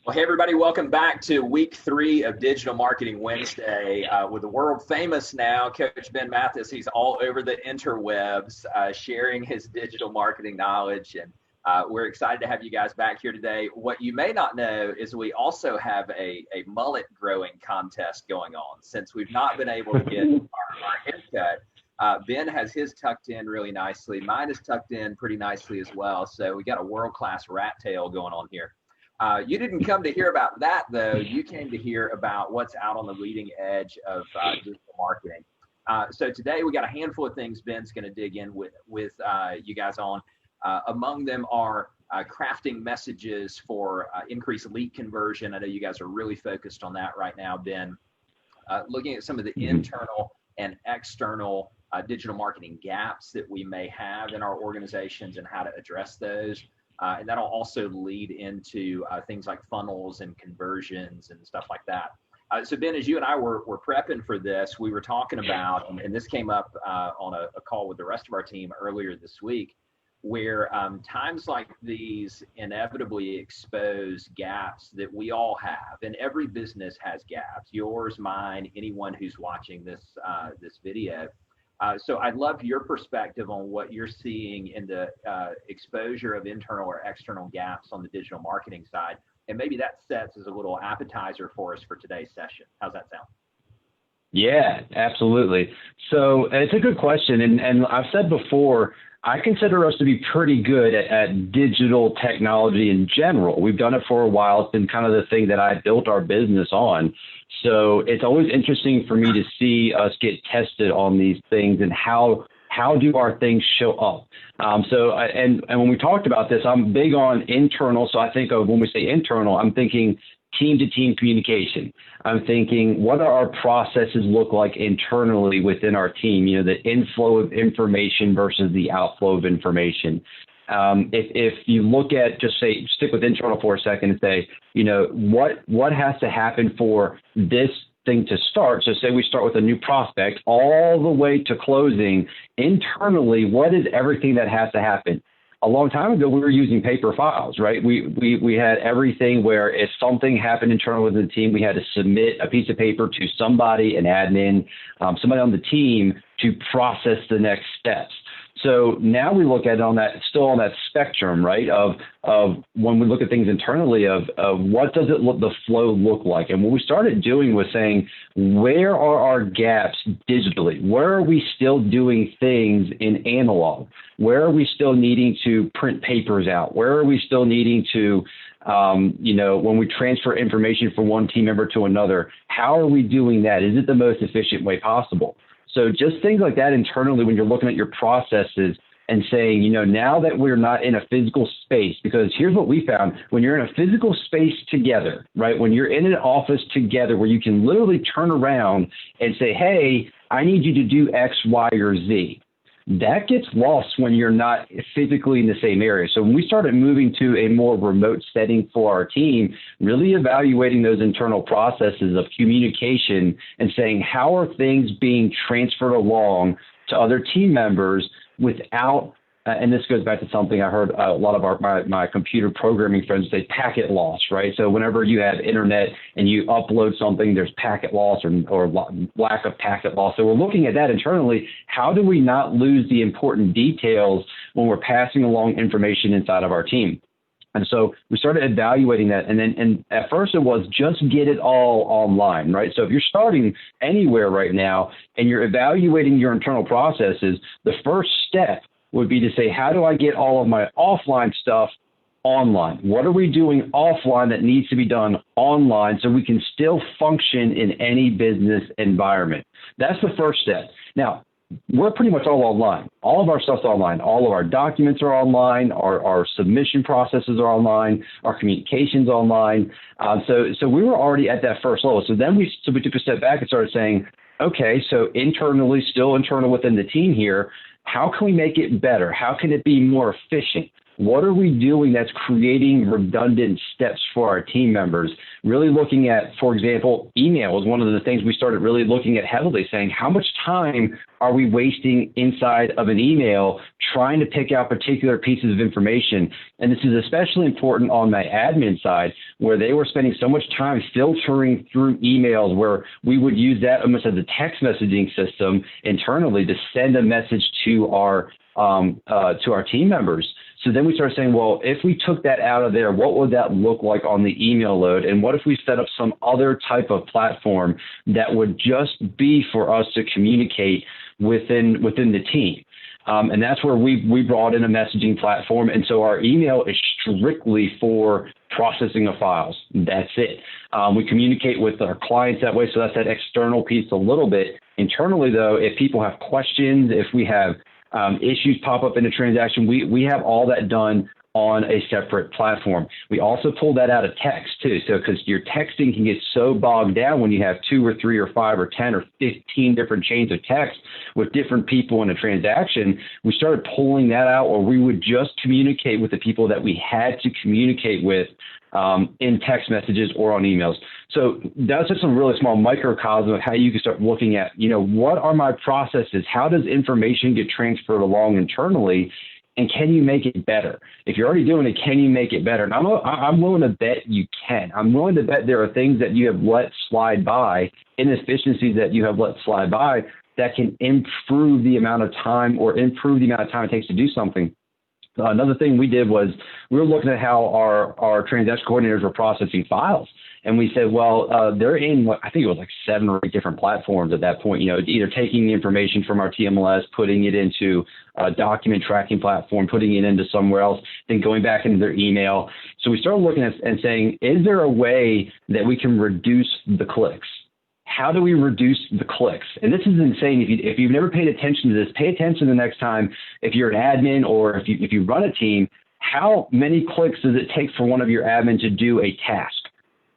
Well, hey, everybody, welcome back to week 3 of Digital Marketing Wednesday with the world famous now Coach Ben Mathis. He's all over the interwebs sharing his digital marketing knowledge. And we're excited to have you guys back here today. What you may not know is we also have a mullet growing contest going on. Since we've not been able to get our haircut, Ben has his tucked in really nicely. Mine is tucked in pretty nicely as well. So we got a world-class rat tail going on here. You didn't come to hear about that, though. You came to hear about what's out on the leading edge of digital marketing. So today we got a handful of things Ben's going to dig in with you guys on. Among them are crafting messages for increased lead conversion. I know you guys are really focused on that right now, Ben. Looking at some of the internal and external digital marketing gaps that we may have in our organizations and how to address those. And that'll also lead into things like funnels and conversions and stuff like that. So Ben, as you and I were prepping for this, we were talking about, and this came up on a call with the rest of our team earlier this week, where times like these inevitably expose gaps that we all have, and every business has gaps, yours, mine, anyone who's watching this video. So I'd love your perspective on what you're seeing in the exposure of internal or external gaps on the digital marketing side. And maybe that sets as a little appetizer for us for today's session. How's that sound? Yeah, absolutely. So it's a good question. And I've said before, I consider us to be pretty good at digital technology in general. We've done it for a while. It's been kind of the thing that I built our business on. So it's always interesting for me to see us get tested on these things and how do our things show up. And when we talked about this, I'm big on internal. So I think of when we say internal, I'm thinking team-to-team communication. I'm thinking, what are our processes look like internally within our team? You know, the inflow of information versus the outflow of information. If you look at, just say, stick with internal for a second and say, you know, what has to happen for this thing to start? So say we start with a new prospect all the way to closing. Internally, what is everything that has to happen? A long time ago, we were using paper files, right? We had everything where if something happened internally within the team, we had to submit a piece of paper to somebody, an admin, somebody on the team to process the next steps. So now we look at it still on that spectrum, right? Of when we look at things internally of what does the flow look like? And what we started doing was saying, where are our gaps digitally? Where are we still doing things in analog? Where are we still needing to print papers out? Where are we still needing to, when we transfer information from one team member to another, how are we doing that? Is it the most efficient way possible? So just things like that internally when you're looking at your processes and saying, now that we're not in a physical space, because here's what we found, when you're in a physical space together, right, when you're in an office together where you can literally turn around and say, hey, I need you to do X, Y, or Z. That gets lost when you're not physically in the same area. So when we started moving to a more remote setting for our team, really evaluating those internal processes of communication and saying, how are things being transferred along to other team members without, and this goes back to something I heard a lot of my computer programming friends say, packet loss, right? So whenever you have internet and you upload something, there's packet loss or lack of packet loss. So we're looking at that internally. How do we not lose the important details when we're passing along information inside of our team? And so we started evaluating that. And at first it was just get it all online, right? So if you're starting anywhere right now and you're evaluating your internal processes, the first step would be to say, how do I get all of my offline stuff online? What are we doing offline that needs to be done online so we can still function in any business environment? That's the first step. Now, we're pretty much all online. All of our stuff's online. All of our documents are online. Our submission processes are online. Our communication's online. So we were already at that first level. So then we took a step back and started saying, okay, so internally, still internal within the team here, how can we make it better? How can it be more efficient? What are we doing that's creating redundant steps for our team members? Really looking at, for example, email is one of the things we started really looking at heavily, saying how much time are we wasting inside of an email trying to pick out particular pieces of information? And this is especially important on my admin side, where they were spending so much time filtering through emails, where we would use that almost as a text messaging system internally to send a message to our team members. So then we started saying, well, if we took that out of there, what would that look like on the email load? And what if we set up some other type of platform that would just be for us to communicate within the team? And that's where we brought in a messaging platform. And so our email is strictly for processing of files. That's it. We communicate with our clients that way. So that's that external piece a little bit. Internally, though, if people have questions, if we have issues pop up in a transaction, we have all that done on a separate platform. We also pull that out of text too. So because your texting can get so bogged down when you have 2 or 3 or 5 or 10 or 15 different chains of text with different people in a transaction, we started pulling that out, or we would just communicate with the people that we had to communicate with in text messages or on emails. So that's just some really small microcosm of how you can start looking at, what are my processes? How does information get transferred along internally? And can you make it better? If you're already doing it, can you make it better? And I'm willing to bet you can. I'm willing to bet there are things that you have let slide by, inefficiencies that you have let slide by, that can improve the amount of time it takes to do something. Another thing we did was we were looking at how our transaction coordinators were processing files. And we said, well, they're in I think it was like 7 or 8 different platforms at that point, either taking the information from our TMLS, putting it into a document tracking platform, putting it into somewhere else, then going back into their email. So we started looking at and saying, is there a way that we can reduce the clicks? How do we reduce the clicks? And this is insane. If you've never paid attention to this, pay attention the next time. If you're an admin or if you run a team, how many clicks does it take for one of your admin to do a task?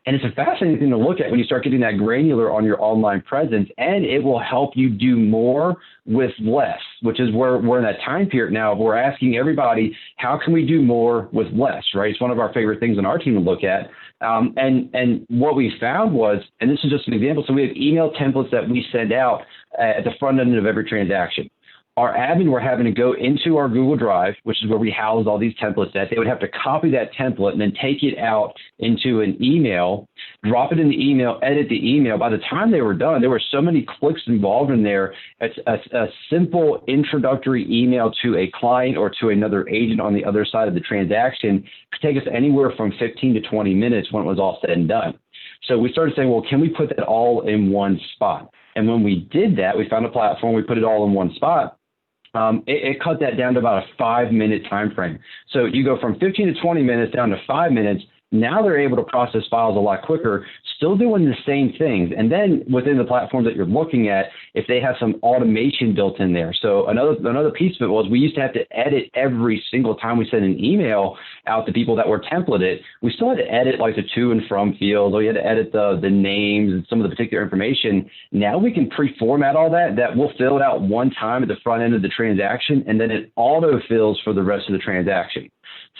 And it's a fascinating thing to look at when you start getting that granular on your online presence, and it will help you do more with less, which is where we're in that time period now. We're asking everybody, how can we do more with less, right? It's one of our favorite things on our team to look at. And what we found was, and this is just an example, so we have email templates that we send out at the front end of every transaction. Our admin were having to go into our Google Drive, which is where we house all these templates at. They would have to copy that template and then take it out into an email, drop it in the email, edit the email. By the time they were done, there were so many clicks involved in there. It's a simple introductory email to a client or to another agent on the other side of the transaction could take us anywhere from 15 to 20 minutes when it was all said and done. So we started saying, well, can we put that all in one spot? And when we did that, we found a platform, we put it all in one spot. It cut that down to about a 5-minute time frame. So you go from 15 to 20 minutes down to 5 minutes. Now they're able to process files a lot quicker, still doing the same things. And then within the platform that you're looking at, if they have some automation built in there. So another piece of it was we used to have to edit every single time we sent an email out to people that were templated. We still had to edit like the to and from fields, or you had to edit the names and some of the particular information. Now we can pre-format all that we'll fill it out one time at the front end of the transaction, and then it auto-fills for the rest of the transaction.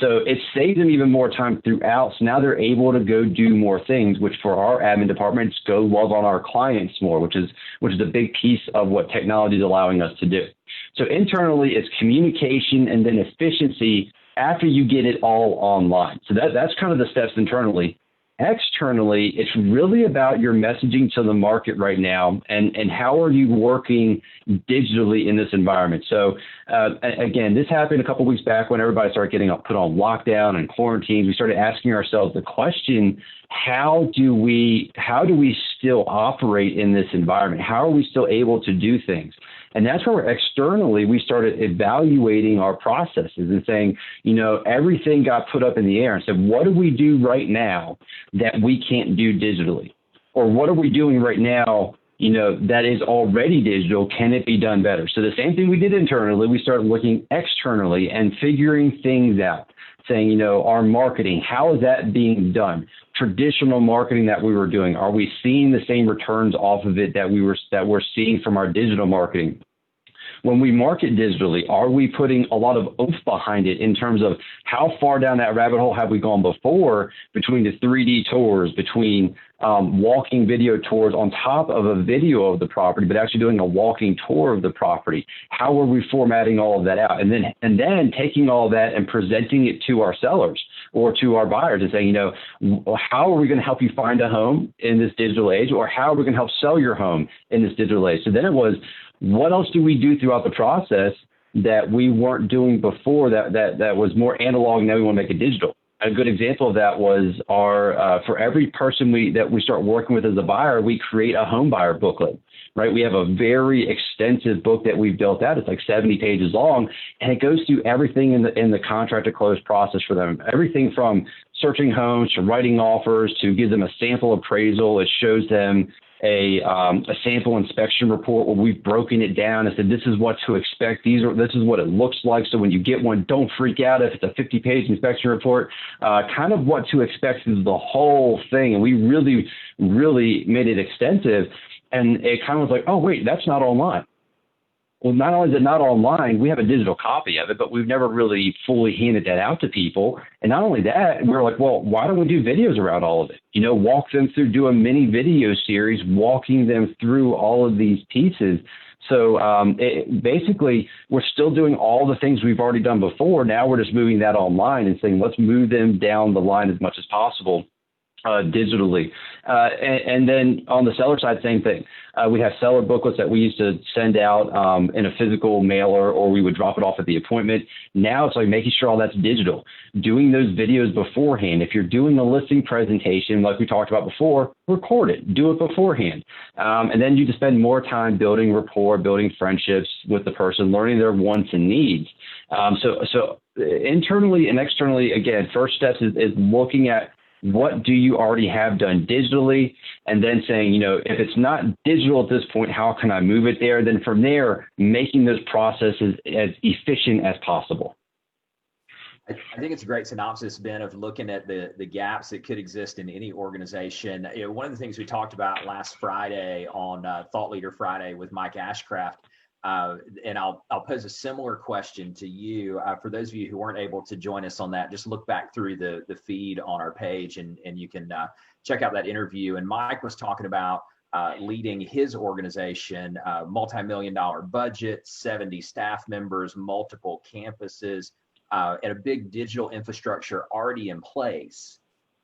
So it saves them even more time throughout. So now they're able to go do more things, which for our admin departments, go love on our clients more, which is a big piece of what technology is allowing us to do. So internally, it's communication and then efficiency after you get it all online. So that's kind of the steps internally. Externally, it's really about your messaging to the market right now and how are you working digitally in this environment. So again, this happened a couple of weeks back when everybody started getting put on lockdown and quarantines. We started asking ourselves the question, how do we still operate in this environment? How are we still able to do things? And that's where externally we started evaluating our processes and saying, everything got put up in the air and said, what do we do right now that we can't do digitally? Or what are we doing right now, that is already digital? Can it be done better? So the same thing we did internally, we started looking externally and figuring things out, saying, our marketing, how is that being done? Traditional marketing that we were doing, are we seeing the same returns off of it that we're seeing from our digital marketing? when we market digitally, are we putting a lot of oomph behind it in terms of how far down that rabbit hole have we gone before, between the 3D tours, between walking video tours on top of a video of the property, but actually doing a walking tour of the property? How are we formatting all of that out? And then taking all that and presenting it to our sellers or to our buyers and saying, how are we going to help you find a home in this digital age, or how are we going to help sell your home in this digital age? So then it was, what else do we do throughout the process that we weren't doing before, that was more analog, and now we want to make it digital? A good example of that was for every person that we start working with as a buyer, we create a home buyer booklet, right? We have a very extensive book that we've built out. It's like 70 pages long, and it goes through everything in the contract to close process for them. Everything from searching homes to writing offers to give them a sample appraisal. It shows them a sample inspection report where we've broken it down and said, this is what to expect. This is what it looks like. So when you get one, don't freak out if it's a 50-page inspection report. Kind of what to expect is the whole thing. And we really, really made it extensive. And it kind of was like, oh, wait, that's not online. Well, not only is it not online, we have a digital copy of it, but we've never really fully handed that out to people. And not only that, we're like, well, why don't we do videos around all of it? Walk them through, do a mini video series, walking them through all of these pieces. So basically, we're still doing all the things we've already done before. Now we're just moving that online and saying, let's move them down the line as much as possible digitally. And then on the seller side, same thing. We have seller booklets that we used to send out in a physical mailer, or we would drop it off at the appointment. Now it's like making sure all that's digital, doing those videos beforehand. If you're doing a listing presentation, like we talked about before, record it, do it beforehand. And then you just spend more time building rapport, building friendships with the person, learning their wants and needs. So internally and externally, again, first steps is looking at what do you already have done digitally, and then saying, if it's not digital at this point, how can I move it there? Then from there, making those processes as efficient as possible. I think it's a great synopsis, Ben, of looking at the gaps that could exist in any organization. One of the things we talked about last Friday on Thought Leader Friday with Mike Ashcraft, and I'll pose a similar question to you. For those of you who weren't able to join us on that, just look back through the feed on our page and you can check out that interview. And Mike was talking about leading his organization, multi-million-dollar budget, 70 staff members, multiple campuses, and a big digital infrastructure already in place,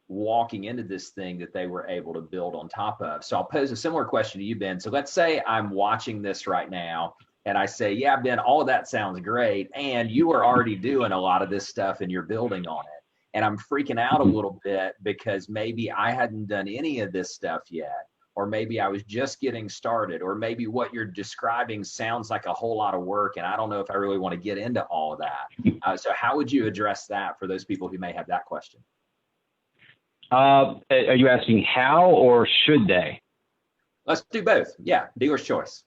walking into this thing that they were able to build on top of. So I'll pose a similar question to you, Ben. So let's say I'm watching this right now and I say, yeah, Ben, all of that sounds great. And you are already doing a lot of this stuff and you're building on it. And I'm freaking out a little bit because maybe I hadn't done any of this stuff yet, or maybe I was just getting started, or maybe what you're describing sounds like a whole lot of work. And I don't know if I really want to get into all of that. So how would you address that for those people who may have that question? Are you asking how or should they? Let's do both. Yeah, dealer's choice.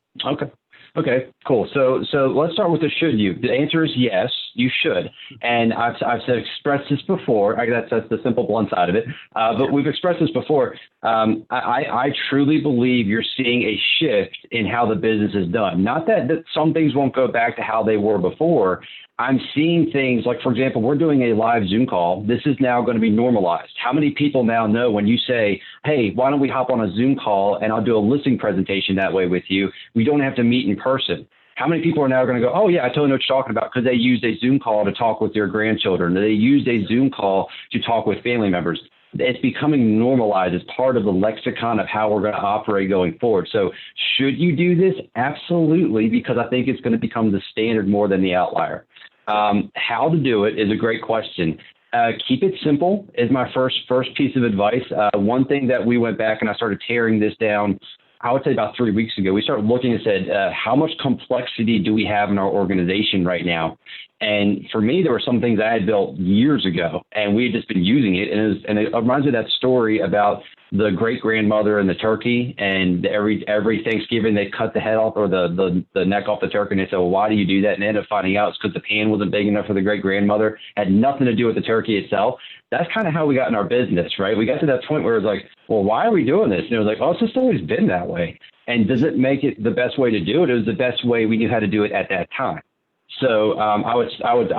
Okay, cool. So let's start with the should you. The answer is yes, you should. And I've expressed this before. That's the simple blunt side of it. But we've expressed this before. I truly believe you're seeing a shift in how the business is done. Not that some things won't go back to how they were before. I'm seeing things like, for example, we're doing a live Zoom call. This is now going to be normalized. How many people now know when you say, hey, why don't we hop on a Zoom call and I'll do a listing presentation that way with you? We don't have to meet in person. How many people are now going to go, oh, yeah, I totally know what you're talking about, because they used a Zoom call to talk with their grandchildren. They used a Zoom call to talk with family members. It's becoming normalized as part of the lexicon of how we're going to operate going forward. So should you do this? Absolutely, because I think it's going to become the standard more than the outlier. How to do it is a great question. Keep it simple is my first piece of advice. One thing that we went back and I started tearing this down, I would say about 3 weeks ago, we started looking and said, how much complexity do we have in our organization right now? And for me, there were some things I had built years ago and we had just been using it. And it reminds me of that story about the great grandmother and the turkey, and every Thanksgiving they cut the head off or the neck off the turkey, and they said, well, why do you do that? And they ended up finding out it's because the pan wasn't big enough for the great grandmother. Had nothing to do with the turkey itself. That's kind of how we got in our business, right? We got to that point where it was like, well, why are we doing this? And it was like, oh, it's just always been that way. And does it make it the best way to do it? It was the best way we knew how to do it at that time. So I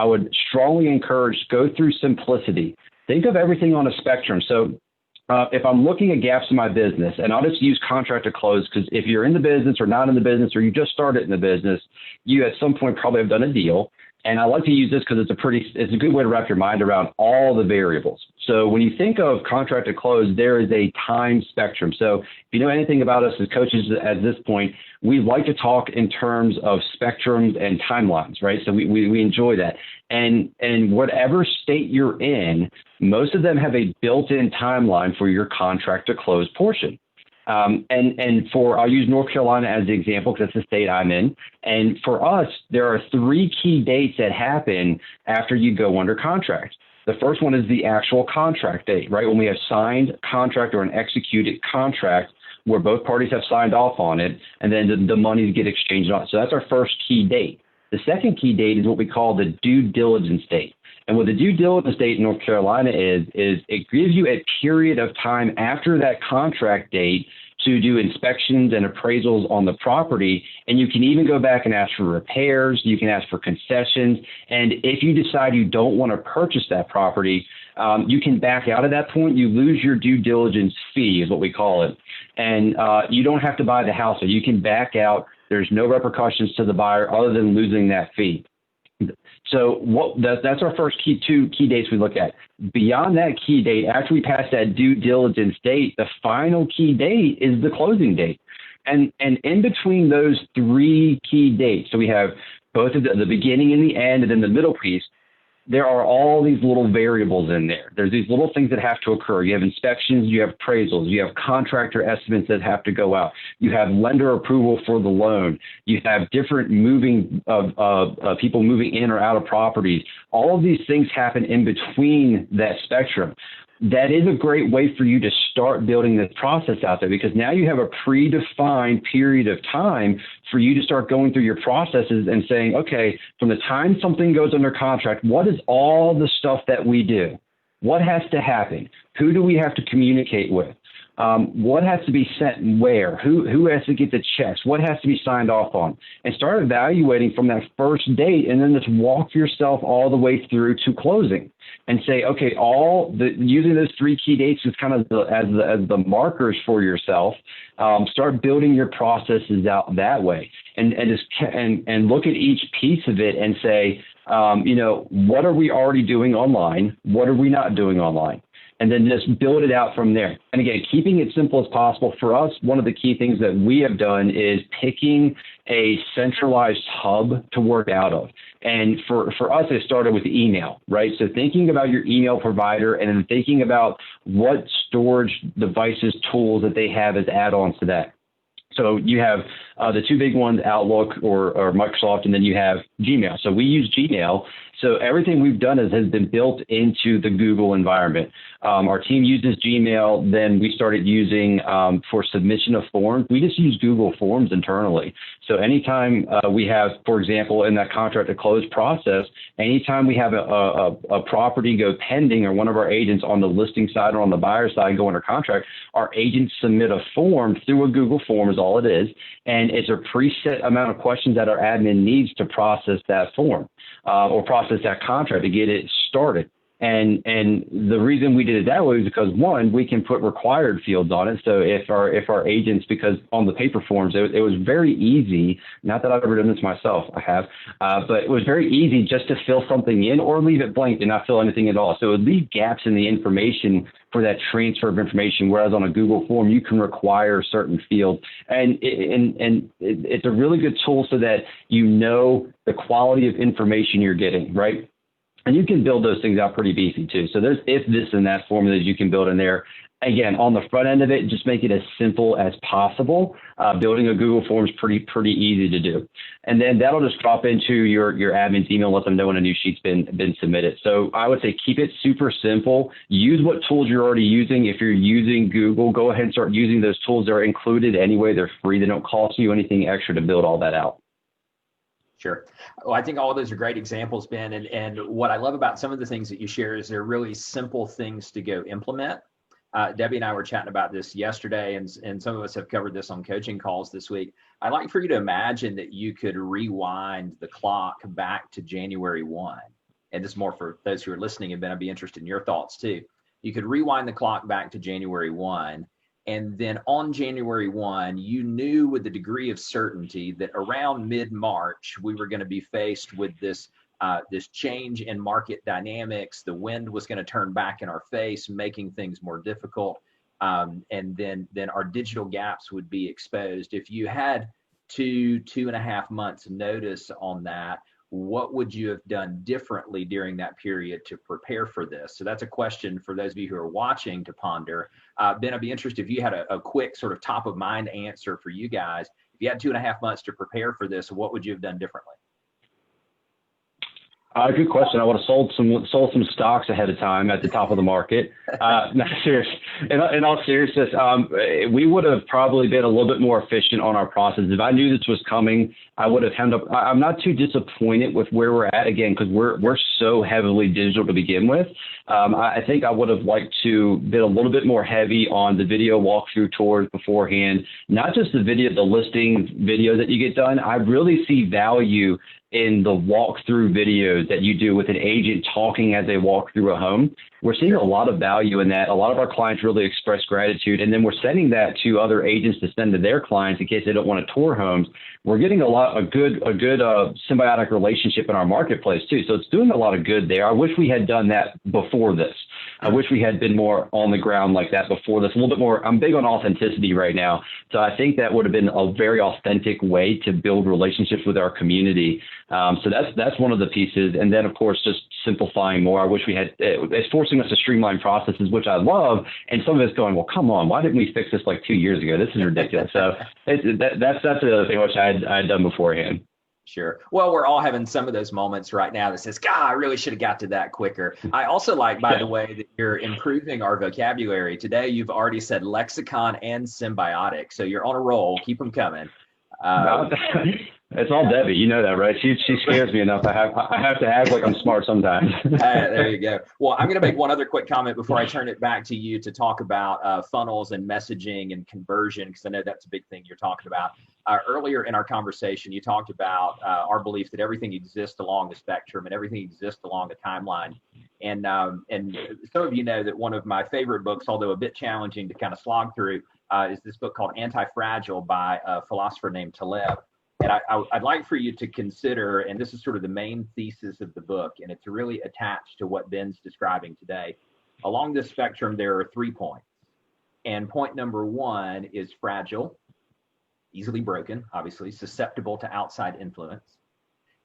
would strongly encourage, go through simplicity. Think of everything on a spectrum. So if I'm looking at gaps in my business, and I'll just use contract to close, because if you're in the business or not in the business, or you just started in the business, you at some point probably have done a deal. And I like to use this because it's a good way to wrap your mind around all the variables. So when you think of contract to close, there is a time spectrum. So if you know anything about us as coaches at this point, we like to talk in terms of spectrums and timelines, right? So we enjoy that. And whatever state you're in, most of them have a built-in timeline for your contract to close portion. I'll use North Carolina as the example because that's the state I'm in. And for us, there are 3 key dates that happen after you go under contract. The first one is the actual contract date, right? When we have signed contract or an executed contract where both parties have signed off on it, and then the monies get exchanged on. So that's our first key date. The second key date is what we call the due diligence date. And what the due diligence date in North Carolina is it gives you a period of time after that contract date to do inspections and appraisals on the property. And you can even go back and ask for repairs. You can ask for concessions. And if you decide you don't want to purchase that property, you can back out at that point. You lose your due diligence fee is what we call it. And you don't have to buy the house. So you can back out. There's no repercussions to the buyer other than losing that fee. So that's our first two key dates we look at. Beyond that key date, after we pass that due diligence date, the final key date is the closing date. And in between those 3 key dates, so we have both of the beginning and the end, and then the middle piece, there are all these little variables in there. There's these little things that have to occur. You have inspections, you have appraisals, you have contractor estimates that have to go out. You have lender approval for the loan. You have different people moving in or out of properties. All of these things happen in between that spectrum. That is a great way for you to start building this process out there, because now you have a predefined period of time for you to start going through your processes and saying, okay, from the time something goes under contract, what is all the stuff that we do? What has to happen? Who do we have to communicate with? What has to be sent where? Who has to get the checks? What has to be signed off on? And start evaluating from that first date, and then just walk yourself all the way through to closing and say, okay, using those 3 key dates as kind of as the markers for yourself. Start building your processes out that way, and look at each piece of it and say, what are we already doing online? What are we not doing online? And then just build it out from there. And again, keeping it simple as possible. For us, one of the key things that we have done is picking a centralized hub to work out of. And for us, it started with email, right? So thinking about your email provider and then thinking about what storage devices, tools that they have as add-ons to that. So you have the 2 big ones, Outlook or Microsoft, and then you have Gmail. So we use Gmail. So everything we've done has been built into the Google environment. Our team uses Gmail. Then we started using for submission of forms. We just use Google Forms internally. So anytime we have, for example, in that contract to close process, anytime we have a property go pending or one of our agents on the listing side or on the buyer side go under contract, our agents submit a form through a Google form is all it is. And it's a preset amount of questions that our admin needs to process that form or process that contract to get it started. And the reason we did it that way is because, one, we can put required fields on it. So if our agents, because on the paper forms, it was very easy, not that I've ever done this myself, I have, but it was very easy just to fill something in or leave it blank and not fill anything at all. So it would leave gaps in the information for that transfer of information, whereas on a Google form, you can require certain fields. And it's a really good tool so that you know the quality of information you're getting, right? And you can build those things out pretty beefy too. So there's if, this, and that formulas you can build in there. Again, on the front end of it, just make it as simple as possible. Building a Google form is pretty easy to do. And then that'll just drop into your admin's email, let them know when a new sheet's been submitted. So I would say keep it super simple. Use what tools you're already using. If you're using Google, go ahead and start using those tools. They're included anyway. They're free. They don't cost you anything extra to build all that out. Sure. Well, I think all of those are great examples, Ben. And what I love about some of the things that you share is they're really simple things to go implement. Debbie and I were chatting about this yesterday, and some of us have covered this on coaching calls this week. I'd like for you to imagine that you could rewind the clock back to January 1. And this is more for those who are listening, and Ben, I'd be interested in your thoughts too. You could rewind the clock back to January 1. And then on January 1, you knew with a degree of certainty that around mid-March, we were going to be faced with this change in market dynamics. The wind was going to turn back in our face, making things more difficult. And then our digital gaps would be exposed. If you had 2.5 months notice on that, what would you have done differently during that period to prepare for this? So that's a question for those of you who are watching to ponder. Ben, I'd be interested if you had a quick sort of top of mind answer for you guys. If you had 2.5 months to prepare for this, what would you have done differently? Good question. I would have sold some stocks ahead of time at the top of the market. No, serious. In all seriousness, we would have probably been a little bit more efficient on our process. If I knew this was coming, I would have hemmed up. I'm not too disappointed with where we're at, again, because we're so heavily digital to begin with. I think I would have liked to been a little bit more heavy on the video walkthrough tours beforehand, not just the listing video that you get done. I really see value in the walkthrough videos that you do with an agent talking as they walk through a home. We're seeing a lot of value in that. A lot of our clients really express gratitude, and then we're sending that to other agents to send to their clients in case they don't want to tour homes. We're getting a good symbiotic relationship in our marketplace too. So it's doing a lot of good there. I wish we had done that before this. I wish we had been more on the ground like that before this. A little bit more. I'm big on authenticity right now. So I think that would have been a very authentic way to build relationships with our community. So that's one of the pieces. And then, of course, just simplifying more. I wish we had, it's forcing us to streamline processes, which I love. And some of it's going, well, come on, why didn't we fix this like 2 years ago? This is ridiculous. So that's the other thing which I had done beforehand. Sure. Well, we're all having some of those moments right now that says, God, I really should have got to that quicker. I also like, by the way, that you're improving our vocabulary. Today, you've already said lexicon and symbiotic. So you're on a roll. Keep them coming. It's all Debbie. You know that, right? She scares me enough. I have to act like I'm smart sometimes. There you go. Well, I'm going to make one other quick comment before I turn it back to you to talk about funnels and messaging and conversion, because I know that's a big thing you're talking about. Earlier in our conversation, you talked about our belief that everything exists along the spectrum and everything exists along a timeline. And some of you know that one of my favorite books, although a bit challenging to kind of slog through, is this book called Anti-Fragile by a philosopher named Taleb. And I'd like for you to consider, and this is sort of the main thesis of the book, and it's really attached to what Ben's describing today. Along this spectrum, there are 3 points. And point number 1 is fragile, easily broken, obviously, susceptible to outside influence.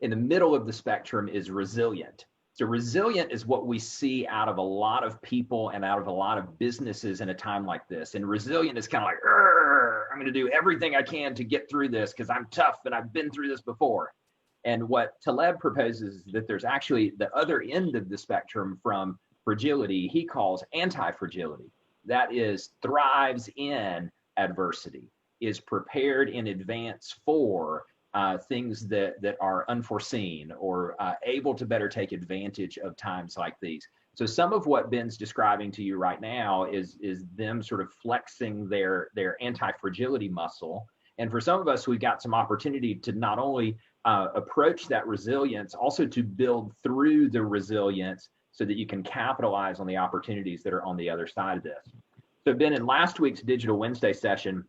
In the middle of the spectrum is resilient. So resilient is what we see out of a lot of people and out of a lot of businesses in a time like this. And resilient is kind of like, I'm going to do everything I can to get through this because I'm tough and I've been through this before. And what Taleb proposes is that there's actually the other end of the spectrum from fragility he calls anti-fragility. That is, thrives in adversity, is prepared in advance for things that are unforeseen or able to better take advantage of times like these. So some of what Ben's describing to you right now is them sort of flexing their anti-fragility muscle. And for some of us, we've got some opportunity to not only approach that resilience, also to build through the resilience so that you can capitalize on the opportunities that are on the other side of this. So Ben, in last week's Digital Wednesday session,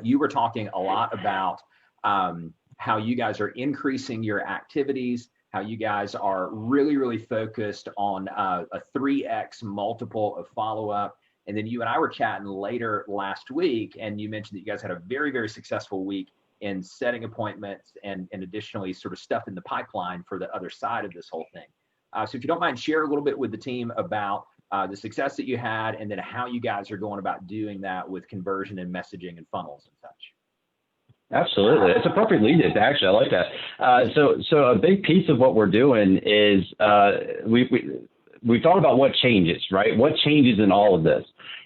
you were talking a lot about how you guys are increasing your activities, how you guys are really, really focused on a 3x multiple of follow-up. And then you and I were chatting later last week, and you mentioned that you guys had a very, very successful week in setting appointments and additionally sort of stuff in the pipeline for the other side of this whole thing. So if you don't mind, share a little bit with the team about the success that you had, and then how you guys are going about doing that with conversion and messaging and funnels and such. Absolutely. It's a perfect lead in. Actually, I like that. So a big piece of what we're doing is we've thought about what changes, right? What changes in all of this?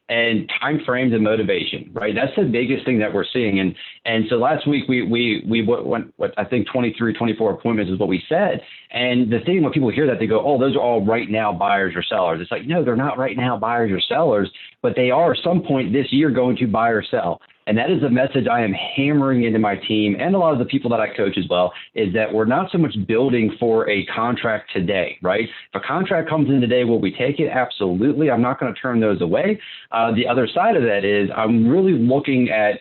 And time frames and motivation, right? That's the biggest thing that we're seeing. And so last week we went, I think 23, 24 appointments is what we said. And the thing when people hear that, they go, oh, those are all right now buyers or sellers. It's like, no, they're not right now buyers or sellers, but they are at some point this year going to buy or sell. And that is a message I am hammering into my team and a lot of the people that I coach as well, is that we're not so much building for a contract today, right? If a contract comes in today, will we take it? Absolutely. I'm not going to turn those away. The other side of that is I'm really looking at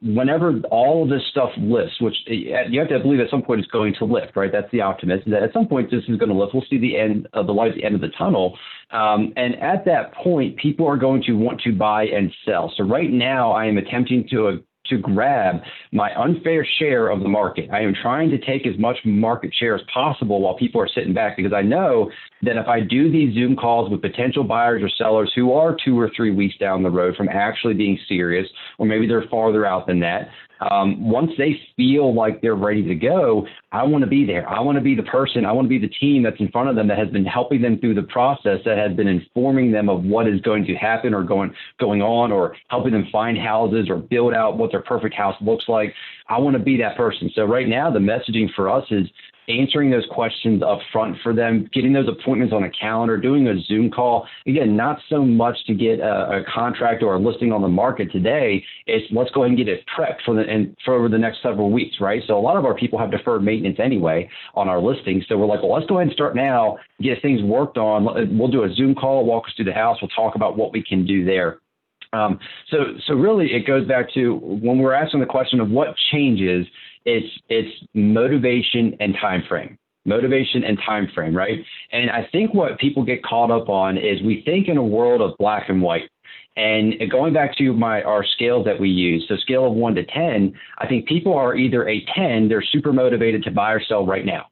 whenever all of this stuff lifts, which you have to believe at some point it's going to lift, right? That's the optimism, that at some point this is going to lift. We'll see the end of the light at the end of the tunnel. And at that point, people are going to want to buy and sell. So right now I am attempting to grab my unfair share of the market. I am trying to take as much market share as possible while people are sitting back, because I know that if I do these Zoom calls with potential buyers or sellers who are 2 or 3 weeks down the road from actually being serious, or maybe they're farther out than that, once they feel like they're ready to go, I want to be there. I want to be the person. I want to be the team that's in front of them that has been helping them through the process, that has been informing them of what is going to happen or going on, or helping them find houses or build out what their perfect house looks like. I want to be that person. So right now, the messaging for us is answering those questions up front for them, getting those appointments on a calendar, doing a Zoom call. Again, not so much to get a contract or a listing on the market today. It's let's go ahead and get it prepped for over the next several weeks, right? So a lot of our people have deferred maintenance anyway on our listings. So we're like, well, let's go ahead and start now, get things worked on. We'll do a Zoom call, walk us through the house. We'll talk about what we can do there. So really it goes back to when we're asking the question of what changes, it's motivation and time frame. Motivation and time frame, right? And I think what people get caught up on is we think in a world of black and white. And going back to our scales that we use, so scale of 1 to 10, I think people are either a 10, they're super motivated to buy or sell right now.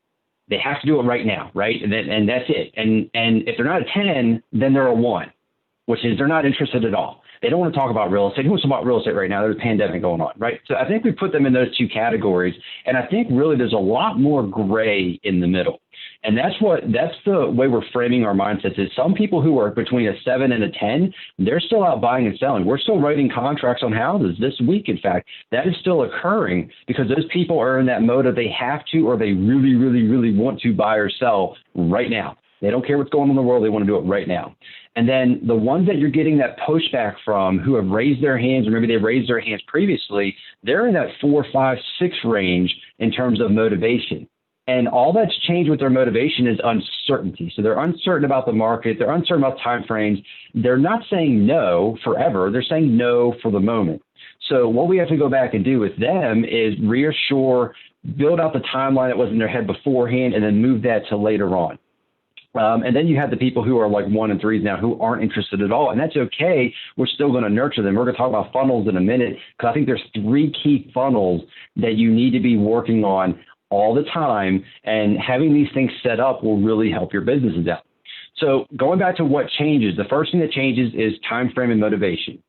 They have to do it right now, right? And that's it. And if they're not a 10, then they're a 1, which is they're not interested at all. They don't want to talk about real estate. Who wants to talk about real estate right now? There's a pandemic going on, right? So I think we put them in those 2 categories. And I think really there's a lot more gray in the middle. And that's the way we're framing our mindsets is some people who are between a 7 and a 10, they're still out buying and selling. We're still writing contracts on houses this week. In fact, that is still occurring because those people are in that mode of they have to, or they really, really, really want to buy or sell right now. They don't care what's going on in the world. They want to do it right now. And then the ones that you're getting that pushback from who have raised their hands, or maybe they raised their hands previously, they're in that 4, 5, 6 range in terms of motivation. And all that's changed with their motivation is uncertainty. So they're uncertain about the market. They're uncertain about timeframes. They're not saying no forever. They're saying no for the moment. So what we have to go back and do with them is reassure, build out the timeline that was in their head beforehand, and then move that to later on. And then you have the people who are like 1 and 3s now who aren't interested at all. And that's okay. We're still going to nurture them. We're going to talk about funnels in a minute, because I think there's 3 key funnels that you need to be working on all the time. And having these things set up will really help your businesses out. So going back to what changes, the first thing that changes is time frame and motivation.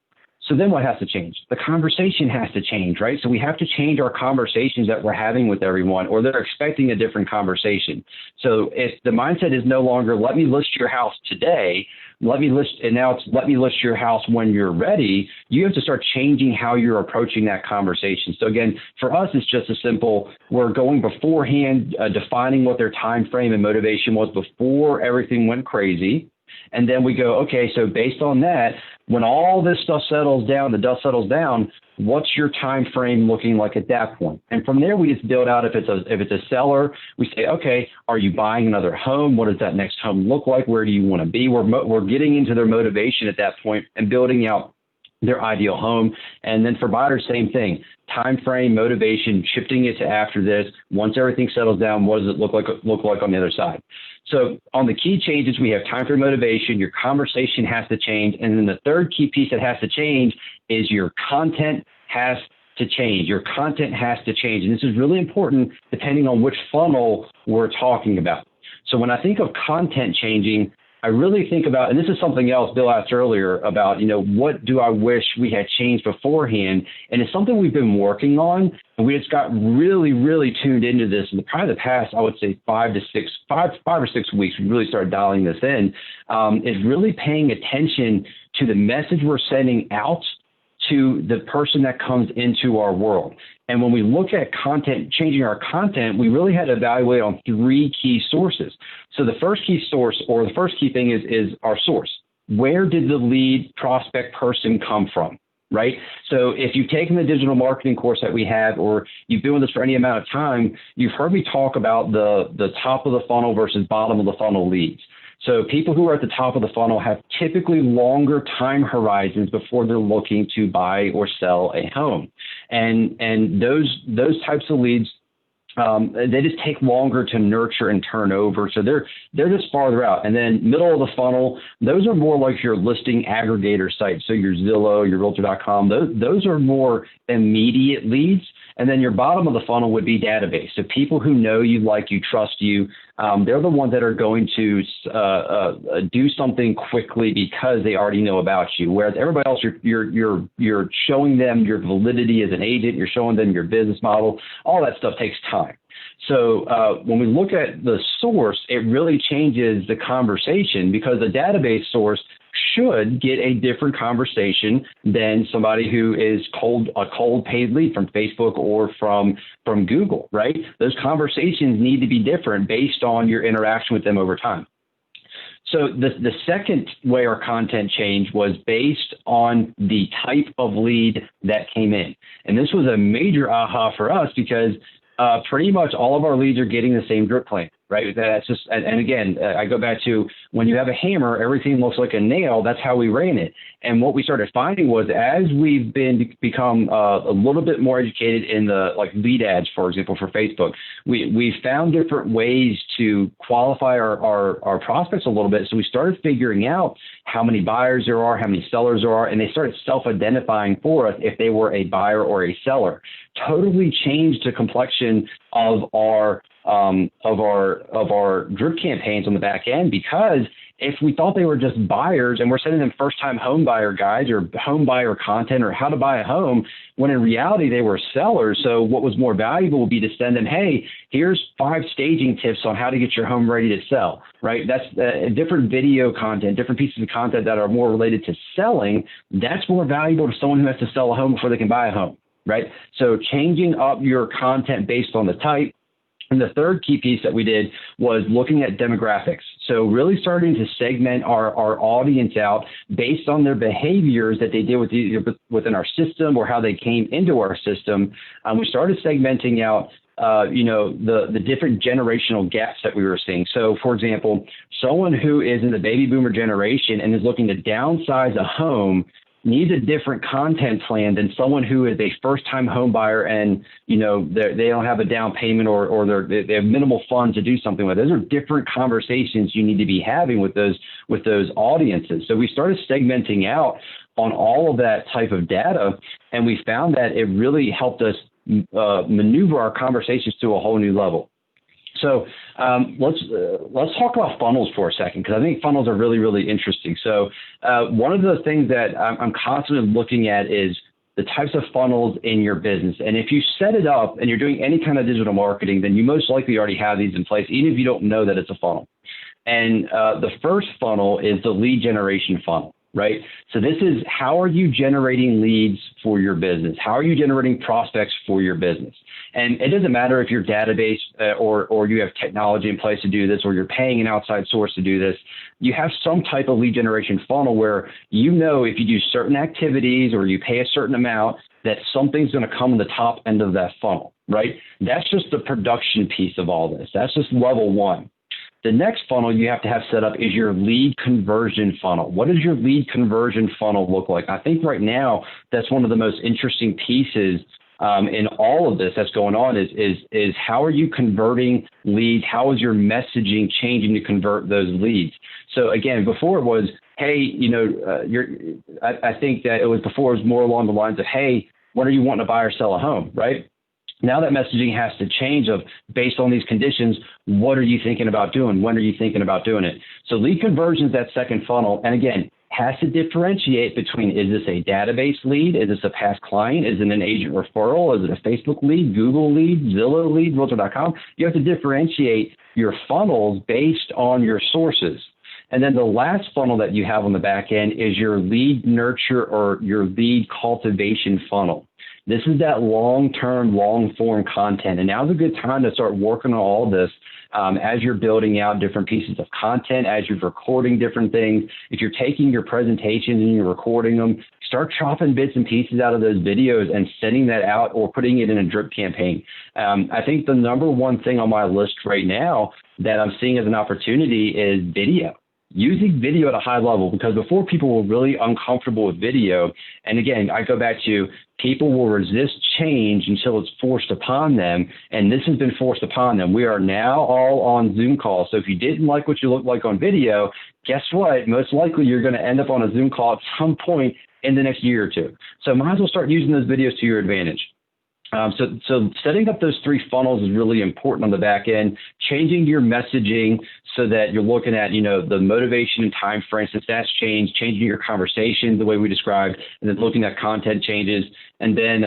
So then what has to change? The conversation has to change, right? So we have to change our conversations that we're having with everyone, or they're expecting a different conversation. So if the mindset is no longer, let me list your house today, let me list your house when you're ready, you have to start changing how you're approaching that conversation. So again, for us, it's just a simple, we're going beforehand, defining what their time frame and motivation was before everything went crazy. And then we go, okay, so based on that, when all this stuff settles down, the dust settles down, what's your time frame looking like at that point? And from there, we just build out, if it's a seller, we say, okay, are you buying another home? What does that next home look like? Where do you want to be? We're getting into their motivation at that point and building out their ideal home. And then for buyers, same thing. Time frame, motivation, shifting it to after this. Once everything settles down, what does it look like on the other side? So on the key changes, we have time frame, motivation. Your conversation has to change. And then the third key piece that has to change is your content has to change. Your content has to change. And this is really important depending on which funnel we're talking about. So when I think of content changing, I really think about, and this is something else Bill asked earlier about, what do I wish we had changed beforehand? And it's something we've been working on, and we just got really, really tuned into this in probably the past, I would say 5 or 6 weeks. We really started dialing this in, is really paying attention to the message we're sending out to the person that comes into our world. And when we look at content, changing our content, we really had to evaluate on 3 key sources. So the first key source, or the first key thing, is our source. Where did the lead prospect person come from, right? So if you've taken the digital marketing course that we have, or you've been with us for any amount of time, you've heard me talk about the top of the funnel versus bottom of the funnel leads. So people who are at the top of the funnel have typically longer time horizons before they're looking to buy or sell a home. And those types of leads, they just take longer to nurture and turn over. So they're just farther out. And then middle of the funnel, those are more like your listing aggregator sites. So your Zillow, your Realtor.com, those are more immediate leads. And then your bottom of the funnel would be database. So people who know you, like you, trust you, they're the ones that are going to do something quickly because they already know about you. Whereas everybody else, you're showing them your validity as an agent, you're showing them your business model. All that stuff takes time. So when we look at the source, it really changes the conversation, because the database source should get a different conversation than somebody who is a cold paid lead from Facebook or from Google, right? Those conversations need to be different based on your interaction with them over time. So the second way our content changed was based on the type of lead that came in. And this was a major aha for us, because pretty much all of our leads are getting the same drip plan, right? That's just, and again, I go back to, when you have a hammer, everything looks like a nail. That's how we ran it. And what we started finding was, as we've become a little bit more educated in the lead ads, for example, for Facebook, we found different ways to qualify our prospects a little bit. So we started figuring out how many buyers there are, how many sellers there are, and they started self-identifying for us if they were a buyer or a seller. Totally changed the complexion of our drip campaigns on the back end, because if we thought they were just buyers and we're sending them first-time home buyer guides or home buyer content or how to buy a home, when in reality they were sellers. So what was more valuable would be to send them, hey, here's 5 staging tips on how to get your home ready to sell, right? That's different video content, different pieces of content that are more related to selling. That's more valuable to someone who has to sell a home before they can buy a home, right? So changing up your content based on the type. And the third key piece that we did was looking at demographics. So really starting to segment our audience out based on their behaviors that they did within our system or how they came into our system. We started segmenting out the different generational gaps that we were seeing. So, for example, someone who is in the baby boomer generation and is looking to downsize a home needs a different content plan than someone who is a first-time home buyer and, they don't have a down payment or they have minimal funds to do something with. Those are different conversations you need to be having with those audiences. So we started segmenting out on all of that type of data, and we found that it really helped us maneuver our conversations to a whole new level. So let's talk about funnels for a second, because I think funnels are really, really interesting. So one of the things that I'm constantly looking at is the types of funnels in your business. And if you set it up and you're doing any kind of digital marketing, then you most likely already have these in place, even if you don't know that it's a funnel. And the first funnel is the lead generation funnel, right? So this is, how are you generating leads for your business? How are you generating prospects for your business? And it doesn't matter if your database or you have technology in place to do this, or you're paying an outside source to do this. You have some type of lead generation funnel where if you do certain activities or you pay a certain amount, that something's going to come in the top end of that funnel, right? That's just the production piece of all this. That's just level one. The next funnel you have to have set up is your lead conversion funnel. What does your lead conversion funnel look like? I think right now that's one of the most interesting pieces in all of this that's going on is how are you converting leads? How is your messaging changing to convert those leads? So again, before it was, hey, I think that it was more along the lines of, hey, when are you wanting to buy or sell a home, right? Now that messaging has to change of based on these conditions, what are you thinking about doing? When are you thinking about doing it? So lead conversion is that second funnel. And again, has to differentiate between, is this a database lead? Is this a past client? Is it an agent referral? Is it a Facebook lead, Google lead, Zillow lead, Realtor.com? You have to differentiate your funnels based on your sources. And then the last funnel that you have on the back end is your lead nurture or your lead cultivation funnel. This is that long-term, long-form content. And now's a good time to start working on all this as you're building out different pieces of content, as you're recording different things. If you're taking your presentations and you're recording them, start chopping bits and pieces out of those videos and sending that out or putting it in a drip campaign. I think the number one thing on my list right now that I'm seeing as an opportunity is video. Using video at a high level, because before people were really uncomfortable with video. And again, I go back to people will resist change until it's forced upon them. And this has been forced upon them. We are now all on Zoom calls. So if you didn't like what you look like on video, guess what? Most likely you're going to end up on a Zoom call at some point in the next year or two. So might as well start using those videos to your advantage. So setting up those three funnels is really important on the back end, changing your messaging so that you're looking at, the motivation and time frame, since that's changed, changing your conversation the way we described, and then looking at content changes, and then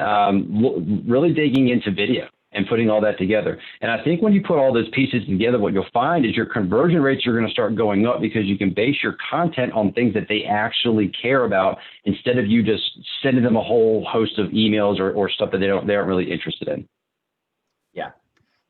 really digging into video and putting all that together. And I think when you put all those pieces together, what you'll find is your conversion rates are going to start going up because you can base your content on things that they actually care about instead of you just sending them a whole host of emails or stuff that they aren't really interested in.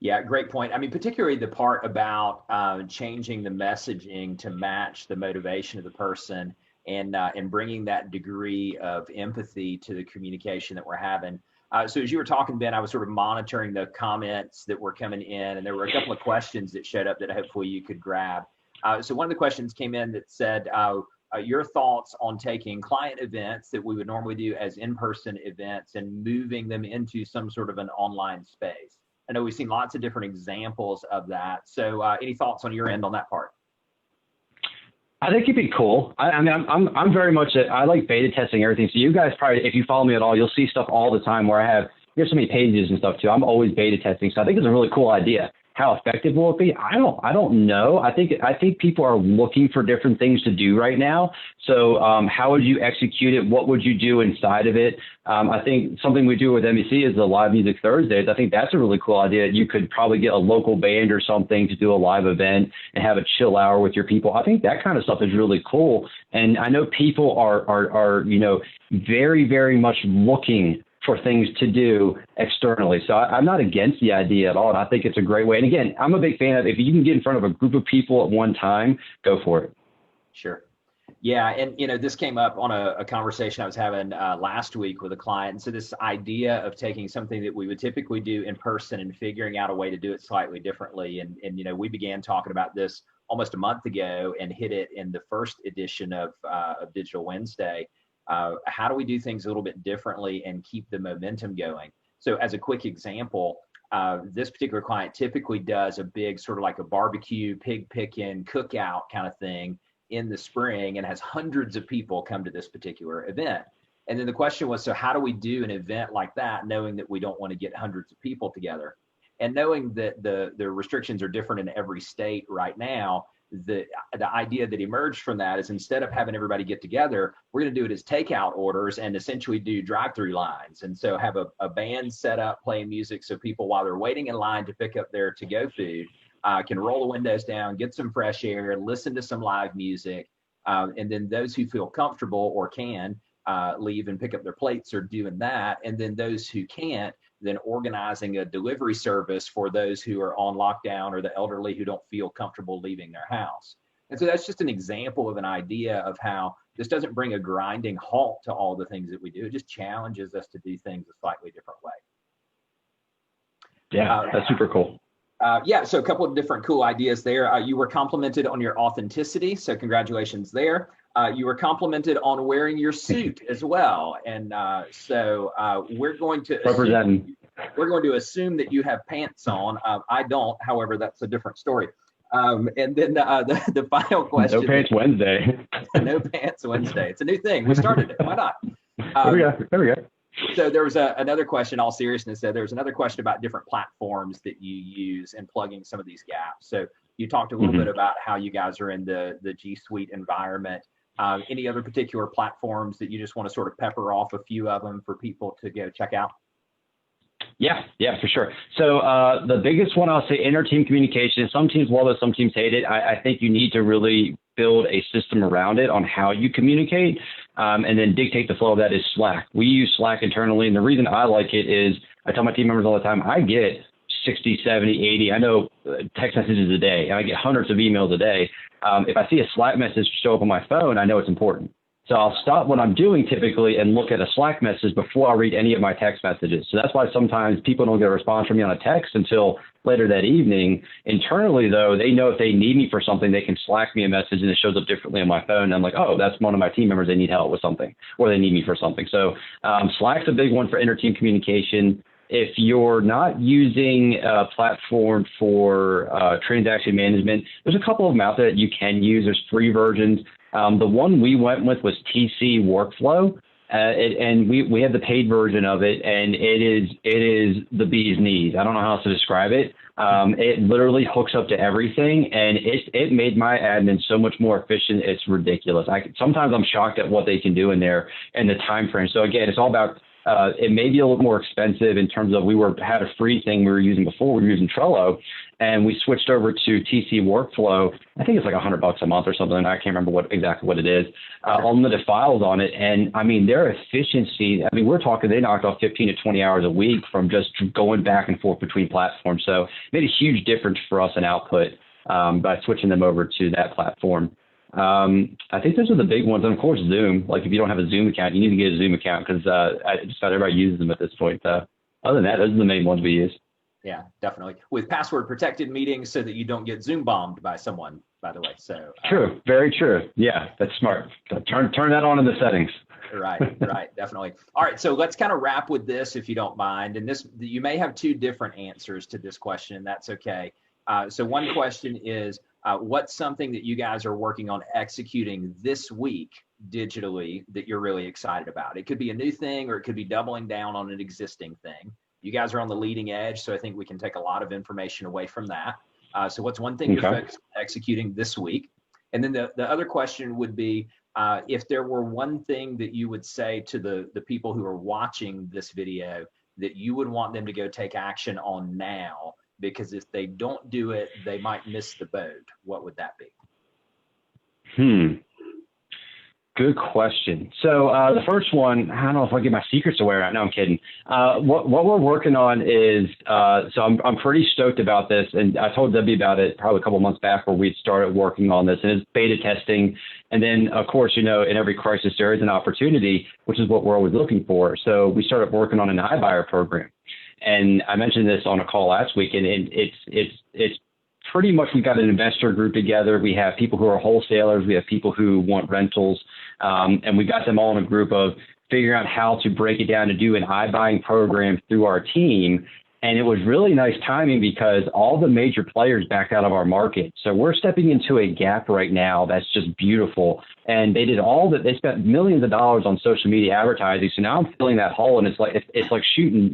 Yeah, great point. I mean, particularly the part about changing the messaging to match the motivation of the person and bringing that degree of empathy to the communication that we're having. So as you were talking, Ben, I was sort of monitoring the comments that were coming in, and there were a couple of questions that showed up that hopefully you could grab. So one of the questions came in that said, your thoughts on taking client events that we would normally do as in-person events and moving them into some sort of an online space. I know we've seen lots of different examples of that. So any thoughts on your end on that part? I think it'd be cool. I mean, I'm very much I like beta testing everything. So you guys probably, if you follow me at all, you'll see stuff all the time where I have, there's so many pages and stuff too. I'm always beta testing. So I think it's a really cool idea. How effective will it be? I don't know. I think people are looking for different things to do right now. So how would you execute it? What would you do inside of it? I think something we do with MEC is the Live Music Thursdays. I think that's a really cool idea. You could probably get a local band or something to do a live event and have a chill hour with your people. I think that kind of stuff is really cool. And I know people are very, very much looking for things to do externally. So I'm not against the idea at all. And I think it's a great way. And again, I'm a big fan of if you can get in front of a group of people at one time, go for it. Sure. Yeah. And, this came up on a conversation I was having last week with a client. And so this idea of taking something that we would typically do in person and figuring out a way to do it slightly differently. And we began talking about this almost a month ago and hit it in the first edition of Digital Wednesday. How do we do things a little bit differently and keep the momentum going? So as a quick example, this particular client typically does a big sort of like a barbecue, pig picking, cookout kind of thing in the spring and has hundreds of people come to this particular event. And then the question was, so how do we do an event like that, knowing that we don't want to get hundreds of people together? And knowing that the restrictions are different in every state right now, the idea that emerged from that is instead of having everybody get together, we're going to do it as takeout orders and essentially do drive-through lines. And so have a band set up playing music so people, while they're waiting in line to pick up their to-go food, can roll the windows down, get some fresh air, listen to some live music. And then those who feel comfortable or can leave and pick up their plates are doing that. And then those who can't, then organizing a delivery service for those who are on lockdown or the elderly who don't feel comfortable leaving their house. And so that's just an example of an idea of how this doesn't bring a grinding halt to all the things that we do. It just challenges us to do things a slightly different way. Yeah, that's super cool. So a couple of different cool ideas there. You were complimented on your authenticity, so congratulations there. You were complimented on wearing your suit as well, and we're going to assume that you have pants on. I don't, however, that's a different story. And then the final question. No Pants Wednesday. No Pants Wednesday. It's a new thing. We started it. Why not? There we go. So there was another question, all seriousness, there was another question about different platforms that you use and plugging some of these gaps. So you talked a little bit about how you guys are in the G Suite environment. Any other particular platforms that you just want to sort of pepper off a few of them for people to go check out? Yeah, for sure. So the biggest one, I'll say, inter-team communication. Some teams love it, some teams hate it. I think you need to really build a system around it on how you communicate, and then dictate the flow of that is Slack. We use Slack internally, and the reason I like it is I tell my team members all the time, I get 60, 70, 80, I know text messages a day, and I get hundreds of emails a day. If I see a Slack message show up on my phone, I know it's important. So I'll stop what I'm doing typically and look at a Slack message before I read any of my text messages. So that's why sometimes people don't get a response from me on a text until later that evening. Internally, though, they know if they need me for something, they can Slack me a message and it shows up differently on my phone. And I'm like, oh, that's one of my team members. They need help with something or they need me for something. So Slack's a big one for inter-team communication. If you're not using a platform for transaction management, there's a couple of them out there that you can use. There's free versions. The one we went with was TC Workflow, and we had the paid version of it, and it is the bee's knees. I don't know how else to describe it. It literally hooks up to everything, and it made my admin so much more efficient. It's ridiculous. Sometimes I'm shocked at what they can do in there and the time frame. So again, it's all about. It may be a little more expensive in terms of had a free thing we were using before. We were using Trello, and we switched over to TC Workflow. I think it's like $100 a month or something. I can't remember exactly what it is. Unlimited files on it, and I mean their efficiency. I mean we're talking they knocked off 15 to 20 hours a week from just going back and forth between platforms. So it made a huge difference for us in output by switching them over to that platform. I think those are the big ones. And of course, Zoom. Like if you don't have a Zoom account, you need to get a Zoom account because just about everybody uses them at this point. Other than that, those are the main ones we use. Yeah, definitely. With password protected meetings so that you don't get Zoom bombed by someone, by the way. So true. Very true. Yeah, that's smart. Turn that on in the settings. Right, definitely. All right, so let's kind of wrap with this if you don't mind. And you may have two different answers to this question, and that's okay. So one question is, what's something that you guys are working on executing this week digitally that you're really excited about? It could be a new thing or it could be doubling down on an existing thing. You guys are on the leading edge, so I think we can take a lot of information away from that. So what's one thing you're executing this week? And then the other question would be, if there were one thing that you would say to the people who are watching this video that you would want them to go take action on now, because if they don't do it, they might miss the boat. What would that be? Good question. So the first one, I don't know if I get my secrets away right now. I'm kidding. What we're working on is, so I'm pretty stoked about this. And I told Debbie about it probably a couple months back where we'd started working on this, and it's beta testing. And then, of course, in every crisis, there is an opportunity, which is what we're always looking for. So we started working on an iBuyer program. And I mentioned this on a call last week, and it's pretty much, we've got an investor group together. We have people who are wholesalers. We have people who want rentals. And we got them all in a group of figuring out how to break it down and do an iBuying program through our team. And it was really nice timing because all the major players backed out of our market. So we're stepping into a gap right now that's just beautiful. And they spent millions of dollars on social media advertising. So now I'm filling that hole, and it's like shooting,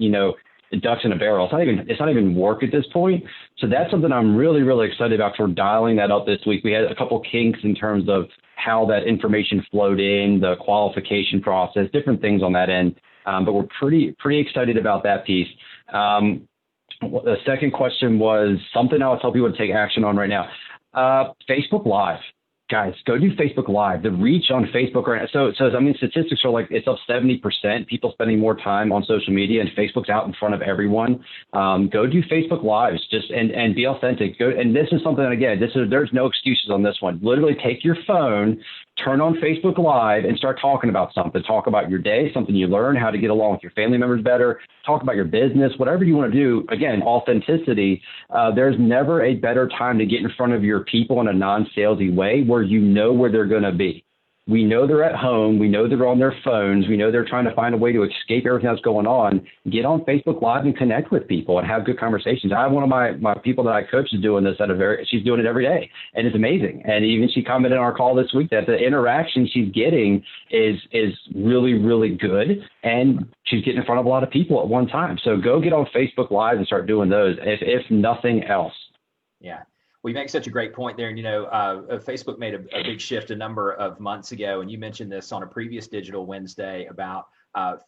ducks in a barrel. It's not even work at this point. So that's something I'm really, really excited about. For dialing that up this week. We had a couple kinks in terms of how that information flowed in, the qualification process, different things on that end. But we're pretty excited about that piece. The second question was something I would tell people to take action on right now. Facebook Live. Guys, go do Facebook Live. The reach on Facebook right now. So statistics are like it's up 70%. People spending more time on social media, and Facebook's out in front of everyone. Go do Facebook Lives, and be authentic. And this is something, again, there's no excuses on this one. Literally take your phone, turn on Facebook Live, and start talking about something. Talk about your day, something you learn, how to get along with your family members better. Talk about your business, whatever you want to do. Again, authenticity. There's never a better time to get in front of your people in a non-salesy way where you know where they're going to be. We know they're at home. We know they're on their phones. We know they're trying to find a way to escape everything that's going on. Get on Facebook Live and connect with people and have good conversations. I have one of my people that I coach is doing this she's doing it every day, and it's amazing. And even she commented on our call this week that the interaction she's getting is really, really good, and she's getting in front of a lot of people at one time. So go get on Facebook Live and start doing those, if nothing else. Yeah. We make such a great point there. And, Facebook made a big shift a number of months ago. And you mentioned this on a previous Digital Wednesday about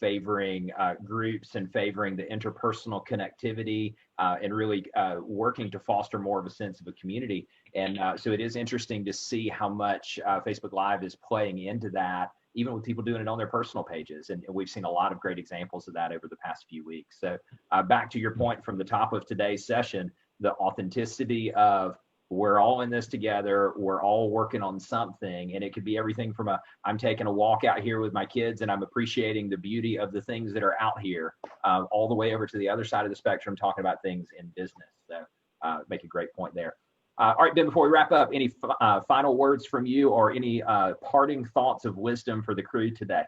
favoring groups and favoring the interpersonal connectivity and really working to foster more of a sense of a community. And so it is interesting to see how much Facebook Live is playing into that, even with people doing it on their personal pages. And we've seen a lot of great examples of that over the past few weeks. So back to your point from the top of today's session, the authenticity of we're all in this together. We're all working on something. And it could be everything from I'm taking a walk out here with my kids and I'm appreciating the beauty of the things that are out here, all the way over to the other side of the spectrum, talking about things in business. So make a great point there. All right, Ben, before we wrap up, any final words from you or any parting thoughts of wisdom for the crew today?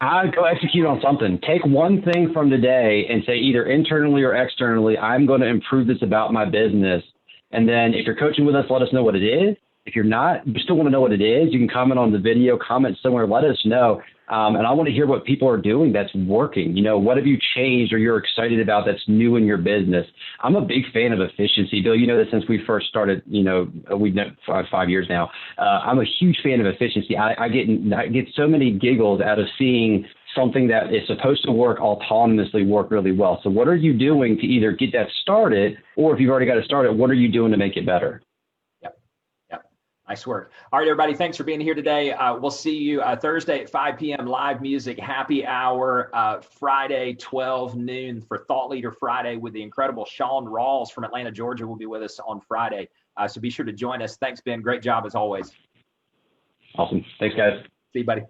I'd go execute on something. Take one thing from today and say either internally or externally, I'm going to improve this about my business. And then if you're coaching with us, let us know what it is. If you're not, you still want to know what it is, you can comment on the video, comment somewhere, let us know. And I want to hear what people are doing that's working. What have you changed or you're excited about that's new in your business? I'm a big fan of efficiency. Bill, you know this since we first started, we've known 5 years now. I'm a huge fan of efficiency. I get so many giggles out of seeing something that is supposed to work autonomously work really well. So what are you doing to either get that started, or if you've already got it started, what are you doing to make it better? Nice work. All right, everybody, thanks for being here today. We'll see you Thursday at 5 p.m. live music happy hour, Friday 12 noon for Thought Leader Friday with the incredible Sean Rawls from Atlanta, Georgia will be with us on Friday. So be sure to join us. Thanks, Ben. Great job as always. Awesome. Thanks, guys. See you, buddy.